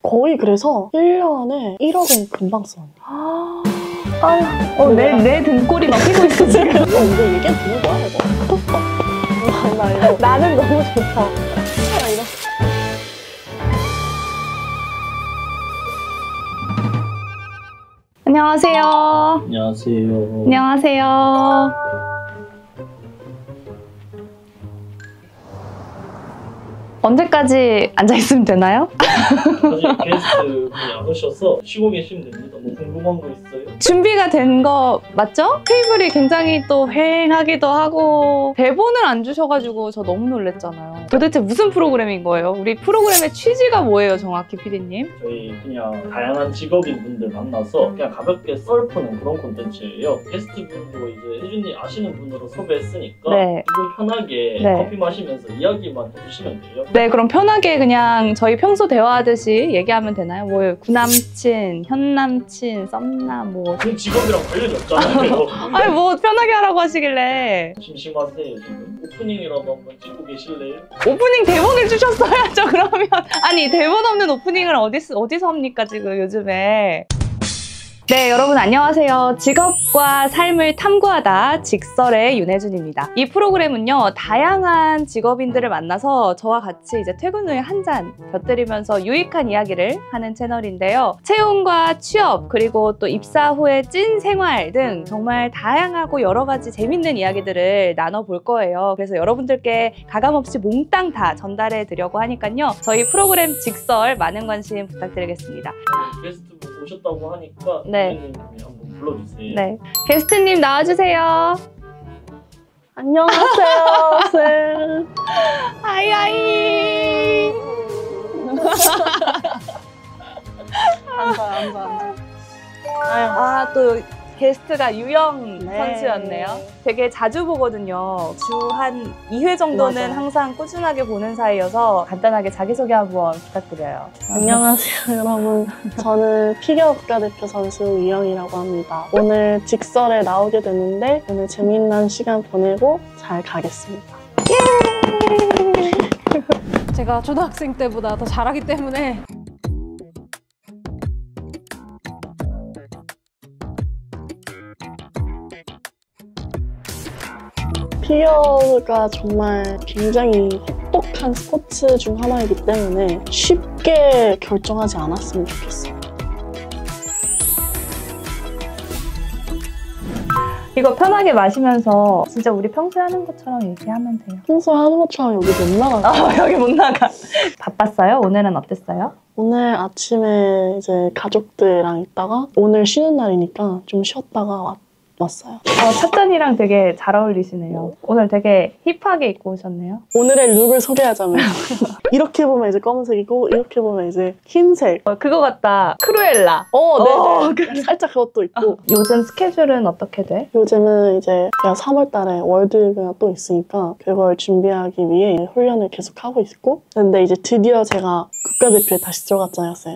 거의 그래서 1년에 1억은 금방 써. 내 등골이 막 피고 있어 지금. 이거 얘기해도 되는 거야 이거? 나 이거 나는 너무 좋다. 이거. 안녕하세요. 안녕하세요. 안녕하세요. 언제까지 앉아있으면 되나요? 사실 게스트 분이 안 오셔서 쉬고 계시면 됩니다. 뭐 궁금한 거 있어요? 준비가 된 거 맞죠? 테이블이 굉장히 또 휑하기도 하고 대본을 안 주셔가지고 저 너무 놀랬잖아요. 도대체 무슨 프로그램인 거예요? 우리 프로그램의 취지가 뭐예요, 정확히 피디님? 저희 그냥 다양한 직업인 분들 만나서 그냥 가볍게 썰푸는 그런 콘텐츠예요. 게스트 분도 이제 혜준이 아시는 분으로 섭외했으니까 네. 두분 편하게 네. 커피 마시면서 이야기만 해주시면 돼요. 네, 그럼 편하게 그냥 저희 평소 대화하듯이 얘기하면 되나요? 뭐 구남친, 현남친, 썸남 뭐 그럼 직업이랑 관련이 없잖아요. 아니 뭐 편하게 하라고 하시길래 심심하세요 지금? 오프닝이라도 한번 찍고 계실래요? 오프닝 대본을 주셨어야죠. 그러면 아니 대본 없는 오프닝을 어디서 합니까 지금 요즘에. 네, 여러분 안녕하세요. 직업과 삶을 탐구하다 직설의 윤혜준입니다. 이 프로그램은요, 다양한 직업인들을 만나서 저와 같이 이제 퇴근 후에 한 잔 곁들이면서 유익한 이야기를 하는 채널인데요. 채용과 취업, 그리고 또 입사 후의 찐 생활 등 정말 다양하고 여러 가지 재밌는 이야기들을 나눠볼 거예요. 그래서 여러분들께 가감없이 몽땅 다 전달해 드려고 하니까요. 저희 프로그램 직설 많은 관심 부탁드리겠습니다. 게스트 분 오셨다고 하니까 네. 혜준님 한번 불러주세요. 네, 게스트님 나와주세요. 안녕하세요, 쌤. 하이하이. 앉아. 아, 또 게스트가 유영 네. 선수였네요. 되게 자주 보거든요. 주 한 2회 정도는 맞아요. 항상 꾸준하게 보는 사이여서 간단하게 자기소개 한번 부탁드려요. 안녕하세요, 여러분. 저는 피겨 국가대표 선수 유영이라고 합니다. 오늘 직설에 나오게 됐는데 오늘 재미난 시간 보내고 잘 가겠습니다. 제가 초등학생 때보다 더 잘하기 때문에 피겨가 정말 굉장히 혹독한 스포츠 중 하나이기 때문에 쉽게 결정하지 않았으면 좋겠어요. 이거 편하게 마시면서 진짜 우리 평소에 하는 것처럼 얘기하면 돼요. 평소에 하는 것처럼 여기 못 나가요. 여기 못 나가. 바빴어요? 오늘은 어땠어요? 오늘 아침에 이제 가족들이랑 있다가 오늘 쉬는 날이니까 좀 쉬었다가 왔어요. 찻잔이랑 되게 잘 어울리시네요. 오늘 되게 힙하게 입고 오셨네요. 오늘의 룩을 소개하자면 이렇게 보면 이제 검은색이고 이렇게 보면 이제 흰색. 그거 같다. 크루엘라. 네네. 살짝 그것도 있고. 요즘 스케줄은 어떻게 돼? 요즘은 이제 제가 3월 달에 월드가 또 있으니까 그걸 준비하기 위해 훈련을 계속 하고 있고, 근데 이제 드디어 제가 국가대표에 다시 들어갔잖아요, 쌤.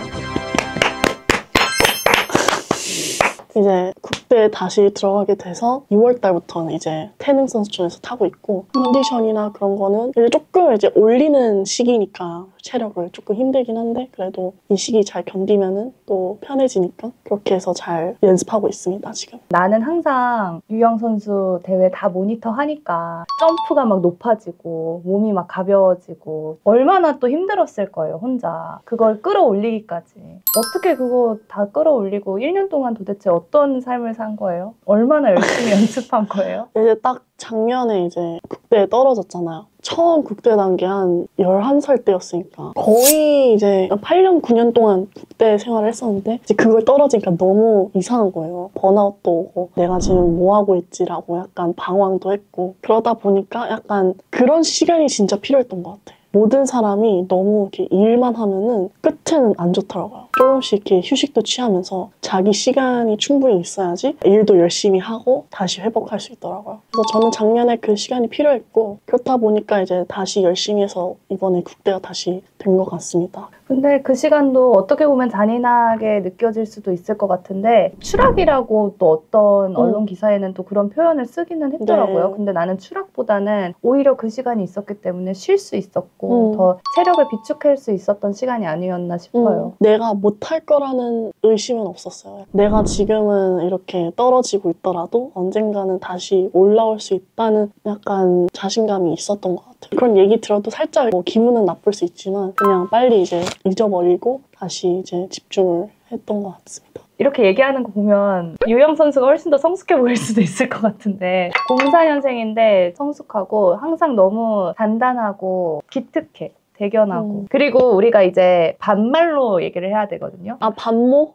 이제 국대에 다시 들어가게 돼서 2월 달부터는 이제 태능 선수촌에서 타고 있고, 컨디션이나 그런 거는 이제 조금 이제 올리는 시기니까 체력을 조금 힘들긴 한데 그래도 이 시기 잘 견디면은 또 편해지니까 그렇게 해서 잘 연습하고 있습니다, 지금. 나는 항상 유영 선수 대회 다 모니터 하니까 점프가 막 높아지고 몸이 막 가벼워지고 얼마나 또 힘들었을 거예요, 혼자. 그걸 끌어올리기까지. 어떻게 그거 다 끌어올리고 1년 동안 도대체 어떤 삶을 산 거예요? 얼마나 열심히 연습한 거예요? 이제 딱 작년에 이제 국대에 떨어졌잖아요. 처음 국대 단계 한 11살 때였으니까 거의 이제 8년, 9년 동안 국대 생활을 했었는데 이제 그걸 떨어지니까 너무 이상한 거예요. 번아웃도 오고 내가 지금 뭐 하고 있지라고 약간 방황도 했고, 그러다 보니까 약간 그런 시간이 진짜 필요했던 것 같아. 모든 사람이 너무 이렇게 일만 하면은 끝에는 안 좋더라고요. 조금씩 이렇게 휴식도 취하면서 자기 시간이 충분히 있어야지 일도 열심히 하고 다시 회복할 수 있더라고요. 그래서 저는 작년에 그 시간이 필요했고, 그렇다 보니까 이제 다시 열심히 해서 이번에 국대가 다시 된 것 같습니다. 근데 그 시간도 어떻게 보면 잔인하게 느껴질 수도 있을 것 같은데 추락이라고 또 어떤 언론 기사에는 또 그런 표현을 쓰기는 했더라고요. 네. 근데 나는 추락보다는 오히려 그 시간이 있었기 때문에 쉴 수 있었고 더 체력을 비축할 수 있었던 시간이 아니었나 싶어요. 내가 못할 거라는 의심은 없었어요. 내가 지금은 이렇게 떨어지고 있더라도 언젠가는 다시 올라올 수 있다는 약간 자신감이 있었던 것 같아요. 그런 얘기 들어도 살짝 뭐 기분은 나쁠 수 있지만 그냥 빨리 이제 잊어버리고 다시 이제 집중을 했던 것 같습니다. 이렇게 얘기하는 거 보면 유영 선수가 훨씬 더 성숙해 보일 수도 있을 것 같은데 04년생인데 성숙하고 항상 너무 단단하고 기특해. 대견하고. 그리고 우리가 이제 반말로 얘기를 해야 되거든요. 아, 반모?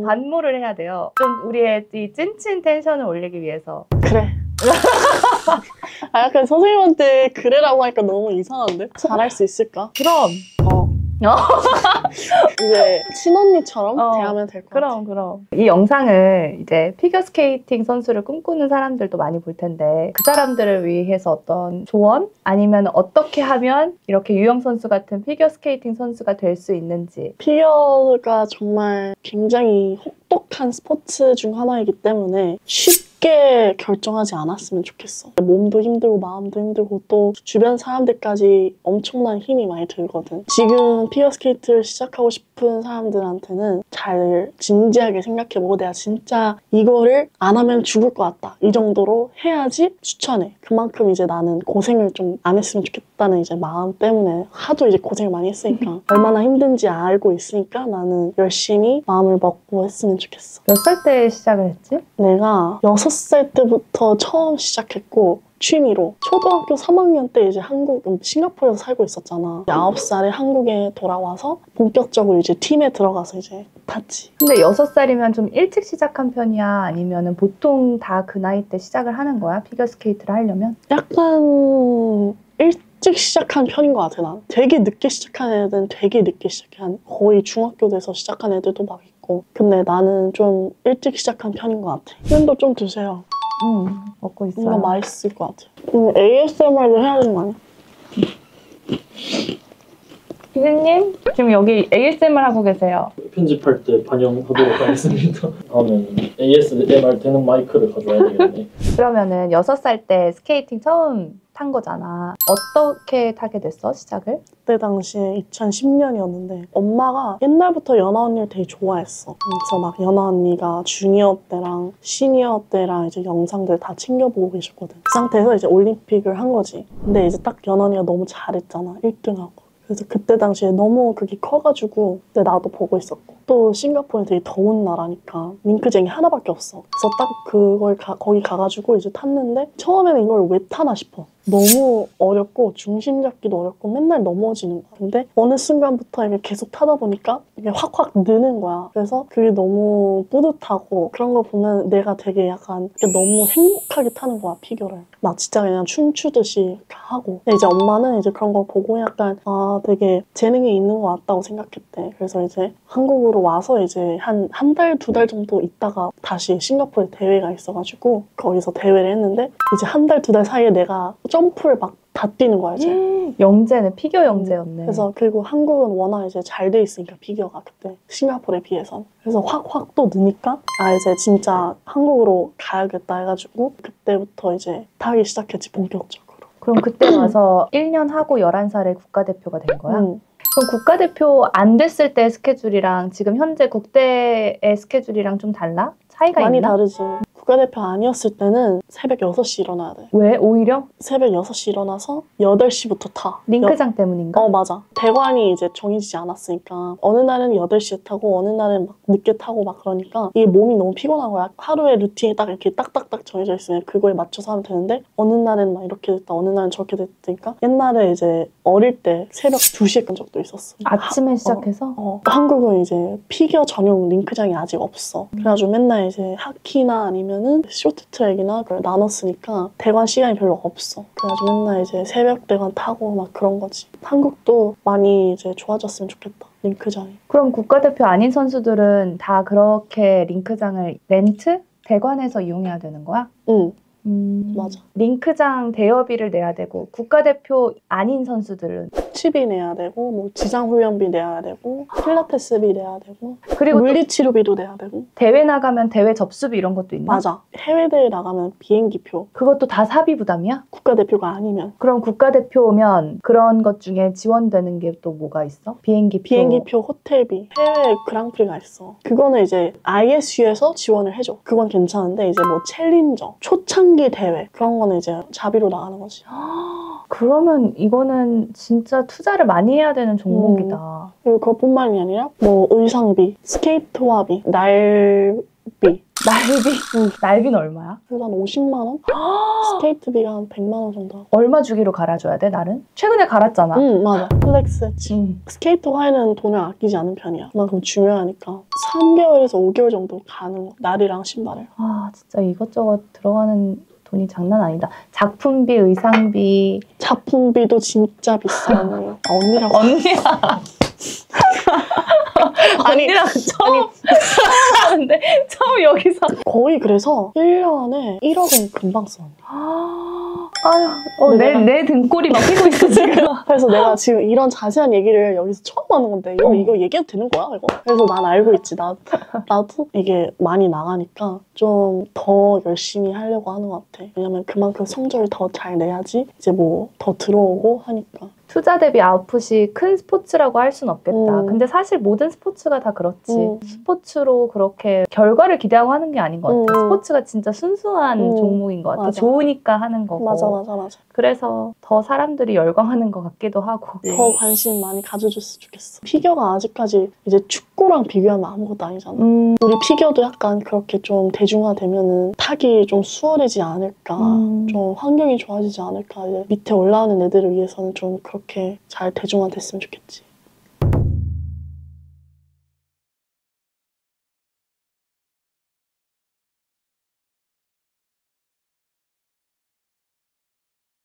반모를 해야 돼요. 좀 우리의 이 찐친 텐션을 올리기 위해서. 그래. 아, 약간 선생님한테 그래라고 하니까 너무 이상한데? 잘할 수 있을까? 그럼. 이제 친언니처럼 대하면 될 것 같아. 그럼. 이 영상을 이제 피겨스케이팅 선수를 꿈꾸는 사람들도 많이 볼 텐데 그 사람들을 위해서 어떤 조언? 아니면 어떻게 하면 이렇게 유영 선수 같은 피겨스케이팅 선수가 될 수 있는지. 피겨가 정말 굉장히 혹독한 스포츠 중 하나이기 때문에 쉽게 결정하지 않았으면 좋겠어. 몸도 힘들고 마음도 힘들고 또 주변 사람들까지 엄청난 힘이 많이 들거든. 지금 피겨스케이트를 시작하고 싶은 사람들한테는 잘 진지하게 생각해보고 내가 진짜 이거를 안 하면 죽을 것 같다. 이 정도로 해야지 추천해. 그만큼 이제 나는 고생을 좀 안 했으면 좋겠다는 이제 마음 때문에 하도 이제 고생을 많이 했으니까 얼마나 힘든지 알고 있으니까 나는 열심히 마음을 먹고 했으면 좋겠어. 몇 살 때 시작을 했지? 내가 6살 때부터 처음 시작했고 취미로 초등학교 3학년 때 이제 싱가포르에서 살고 있었잖아. 9살에 한국에 돌아와서 본격적으로 이제 팀에 들어가서 이제 탔지. 근데 6살이면 좀 일찍 시작한 편이야? 아니면 보통 다 그 나이 때 시작을 하는 거야? 피겨스케이트를 하려면? 약간 일찍 시작한 편인 것 같아. 난 되게 늦게 시작한 애들은 되게 늦게 시작해. 거의 중학교 돼서 시작한 애들도 막 있고. 근데 나는 좀 일찍 시작한 편인 것 같아. 팬도 좀 드세요. 먹고 있어요. 뭔가 맛있을 것 같아. ASMR도 해야 되는 거 아니야? 피디님, 지금 여기 ASMR 하고 계세요. 편집할 때 반영하도록 하겠습니다. 다음에는 ASMR 되는 마이크를 가져와야 되겠네. 그러면은 6살 때 스케이팅 처음 탄 거잖아. 어떻게 타게 됐어, 시작을? 그때 당시에 2010년이었는데 엄마가 옛날부터 연아 언니를 되게 좋아했어. 그래서 막 연아 언니가 주니어 때랑 시니어 때랑 이제 영상들 다 챙겨보고 계셨거든. 그 상태에서 이제 올림픽을 한 거지. 근데 이제 딱 연아 언니가 너무 잘했잖아. 1등하고. 그래서 그때 당시에 너무 그게 커가지고 그때 나도 보고 있었고 또 싱가포르는 되게 더운 나라니까 링크쟁이 하나밖에 없어. 그래서 딱 그걸 거기 가가지고 이제 탔는데 처음에는 이걸 왜 타나 싶어. 너무 어렵고 중심 잡기도 어렵고 맨날 넘어지는 거야. 근데 어느 순간부터 이게 계속 타다 보니까 이게 확확 느는 거야. 그래서 그게 너무 뿌듯하고 그런 거 보면 내가 되게 약간 너무 행복하게 타는 거야, 피겨를. 막 진짜 그냥 춤추듯이 하고. 근데 이제 엄마는 이제 그런 거 보고 약간 되게 재능이 있는 것 같다고 생각했대. 그래서 이제 한국으로 와서 이제 한 달, 2달 정도 있다가 다시 싱가포르에 대회가 있어가지고 거기서 대회를 했는데 이제 한 달, 2달 사이에 내가 점프를 막 다 뛰는 거야, 이제. 영재네, 피겨 영재였네. 그래서 그리고 한국은 워낙 이제 잘 돼 있으니까 피겨가 그때 싱가포르에 비해서. 그래서 확확 또 느니까 이제 진짜 한국으로 가야겠다 해가지고 그때부터 이제 타기 시작했지, 본격적으로. 그럼 그때 와서 1년 하고 11살에 국가대표가 된 거야? 그럼 국가대표 안 됐을 때 스케줄이랑 지금 현재 국대의 스케줄이랑 좀 달라? 차이가 많이 있나? 다르지. 국가대표 아니었을 때는 새벽 6시 일어나야 돼. 왜? 오히려? 새벽 6시 일어나서 8시부터 타. 링크장 때문인가? 맞아. 대관이 이제 정해지지 않았으니까 어느 날은 8시에 타고 어느 날은 막 늦게 타고 막 그러니까 이게 몸이 너무 피곤한 거야. 하루에 루틴이 딱 이렇게 딱딱딱 정해져 있으면 그거에 맞춰서 하면 되는데 어느 날은 막 이렇게 됐다 어느 날은 저렇게 됐으니까 옛날에 이제 어릴 때 새벽 2시에 간 적도 있었어. 아침에 시작해서? 한국은 이제 피겨 전용 링크장이 아직 없어. 그래가지고 맨날 이제 하키나 아니면은 쇼트트랙이나 그걸 나눴으니까 대관 시간이 별로 없어. 그래가지고 맨날 이제 새벽 대관 타고 막 그런 거지. 한국도 많이 이제 좋아졌으면 좋겠다, 링크장이. 그럼 국가대표 아닌 선수들은 다 그렇게 링크장을 렌트? 대관해서 이용해야 되는 거야? 응. 맞아. 링크장 대여비를 내야 되고 국가대표 아닌 선수들은 코치비 내야 되고 뭐 지상 훈련비 내야 되고 필라테스비 내야 되고 그리고 또 물리치료비도 내야 되고. 대회 나가면 대회 접수비 이런 것도 있나? 맞아. 해외 대회 나가면 비행기표. 그것도 다 사비 부담이야? 국가대표가 아니면 그럼 국가대표면 그런 것 중에 지원되는 게 또 뭐가 있어? 비행기표, 호텔비, 해외 그랑프리가 있어. 그거는 이제 ISU에서 지원을 해줘. 그건 괜찮은데 이제 뭐 챌린저, 초창기 대회 그런 거는 이제 자비로 나가는 거지. 그러면 이거는 진짜 투자를 많이 해야 되는 종목이다. 그리고 그것뿐만이 아니라 뭐 의상비, 스케이트화비, 날비. 날비는 얼마야? 그래서 한 50만 원? 스케이트비가 한 100만 원 정도. 얼마 주기로 갈아줘야 돼, 날은? 최근에 갈았잖아. 응, 맞아. 플렉스 했지. 스케이트화에는 돈을 아끼지 않은 편이야. 그만큼 중요하니까 3개월에서 5개월 정도 가는 거. 날이랑 신발을. 아, 진짜 이것저것 들어가는 돈이 장난 아니다. 작품비, 의상비. 작품비도 진짜 비싸요. 언니라고. 언니야. 아니, 언니랑 처음 하는데 처음 여기서. 거의 그래서 1년에 1억은 금방 써. 아유, 내 등골이 막 휘고 있어, 지금. 그래서 내가 지금 이런 자세한 얘기를 여기서 처음 하는 건데 이거 얘기해도 되는 거야 이거? 그래서 난 알고 있지. 나도 이게 많이 나가니까 좀 더 열심히 하려고 하는 것 같아. 왜냐면 그만큼 성적을 더 잘 내야지 이제 뭐 더 들어오고 하니까. 투자 대비 아웃풋이 큰 스포츠라고 할 순 없겠다. 근데 사실 모든 스포츠가 다 그렇지. 스포츠로 그렇게 결과를 기대하고 하는 게 아닌 것 같아. 스포츠가 진짜 순수한 종목인 것 같아. 맞아. 좋으니까 하는 거고. 맞아. 그래서 더 사람들이 열광하는 것 같기도 하고. 더 관심 많이 가져줬으면 좋겠어. 피겨가 아직까지 이제 축구랑 비교하면 아무것도 아니잖아. 우리 피겨도 약간 그렇게 좀 대중화되면은 타기 좀 수월해지지 않을까. 좀 환경이 좋아지지 않을까. 이제 밑에 올라오는 애들을 위해서는 좀 그렇게 잘 대중화됐으면 좋겠지.